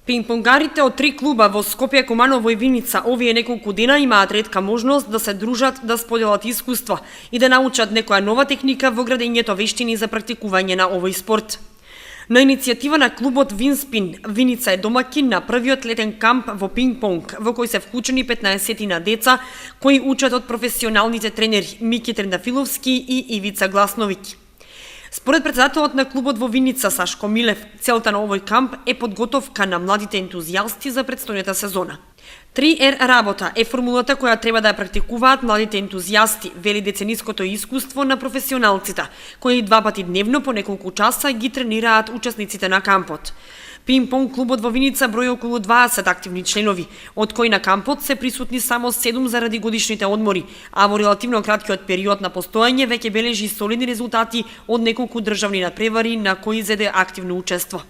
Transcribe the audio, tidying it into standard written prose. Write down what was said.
Пинг-понгарите од 3 клуба во Скопје, Куманово и Виница овие неколку дена имаат ретка можност да се дружат, да споделат искуства и да научат некоја нова техника во градењето вештини за практикување на овој спорт. На иницијатива на клубот Винспин, Виница е домакин на првиот летен камп во пинг-понг, во кој се вклучени 15 на деца кои учат од професионалните тренери Мики Трендафиловски и Ивица Гласновиќ. Според председателот на клубот во Виница Сашко Милев, целта на овој камп е подготовка на младите ентузијасти за претстојната сезона. 3R работа е формулата која треба да ја практикуваат младите ентузијасти, вели децениското искуство на професионалците, кои 2 пати дневно по неколку часа ги тренираат учесниците на кампот. Пинг-понг клубот во Виница брои околу 20 активни членови, од кои на кампот се присутни само 7 заради годишните одмори, а во релативно краткиот период на постоење веќе бележи солидни резултати од неколку државни надпревари на кои зеде активно учество.